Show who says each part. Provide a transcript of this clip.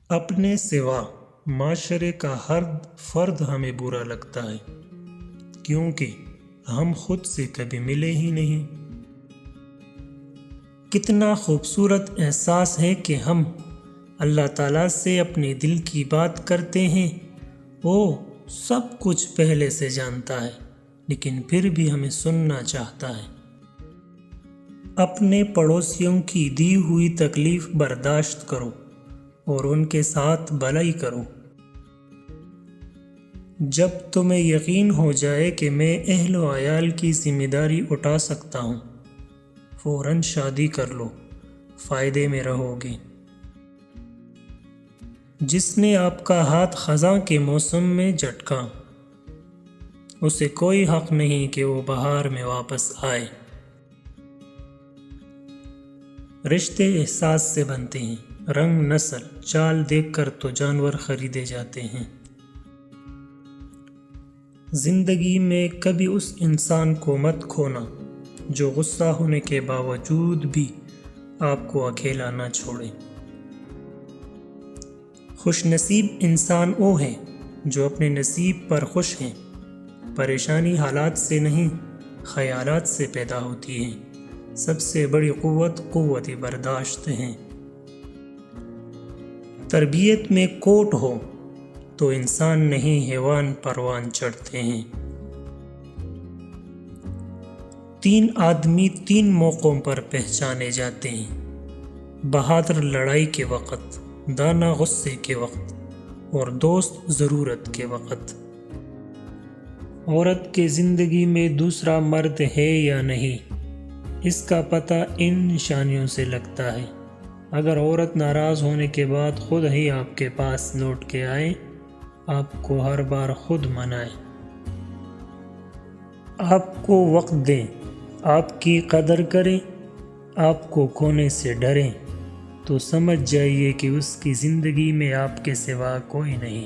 Speaker 1: اپنے سوا معاشرے کا ہر فرد ہمیں برا لگتا ہے، کیونکہ ہم خود سے کبھی ملے ہی نہیں۔ کتنا خوبصورت احساس ہے کہ ہم اللہ تعالیٰ سے اپنے دل کی بات کرتے ہیں۔ وہ سب کچھ پہلے سے جانتا ہے، لیکن پھر بھی ہمیں سننا چاہتا ہے۔ اپنے پڑوسیوں کی دی ہوئی تکلیف برداشت کرو اور ان کے ساتھ بھلائی کرو۔ جب تمہیں یقین ہو جائے کہ میں اہل و عیال کی ذمہ داری اٹھا سکتا ہوں، فوراً شادی کر لو، فائدے میں رہو گے۔ جس نے آپ کا ہاتھ خزاں کے موسم میں جھٹکا، اسے کوئی حق نہیں کہ وہ بہار میں واپس آئے۔ رشتے احساس سے بنتے ہیں، رنگ، نسل، چال دیکھ کر تو جانور خریدے جاتے ہیں۔ زندگی میں کبھی اس انسان کو مت کھونا جو غصہ ہونے کے باوجود بھی آپ کو اکیلا نہ چھوڑے۔ خوش نصیب انسان وہ ہے جو اپنے نصیب پر خوش ہیں۔ پریشانی حالات سے نہیں، خیالات سے پیدا ہوتی ہے۔ سب سے بڑی قوت برداشت ہے۔ تربیت میں کوٹ ہو تو انسان نہیں حیوان پروان چڑھتے ہیں۔ 3 آدمی 3 موقعوں پر پہچانے جاتے ہیں: بہادر لڑائی کے وقت، دانا غصے کے وقت، اور دوست ضرورت کے وقت۔ عورت کے زندگی میں دوسرا مرد ہے یا نہیں، اس کا پتہ ان نشانیوں سے لگتا ہے۔ اگر عورت ناراض ہونے کے بعد خود ہی آپ کے پاس لوٹ کے آئے، آپ کو ہر بار خود منائے، آپ کو وقت دیں، آپ کی قدر کریں، آپ کو کھونے سے ڈریں، تو سمجھ جائیے کہ اس کی زندگی میں آپ کے سوا کوئی نہیں۔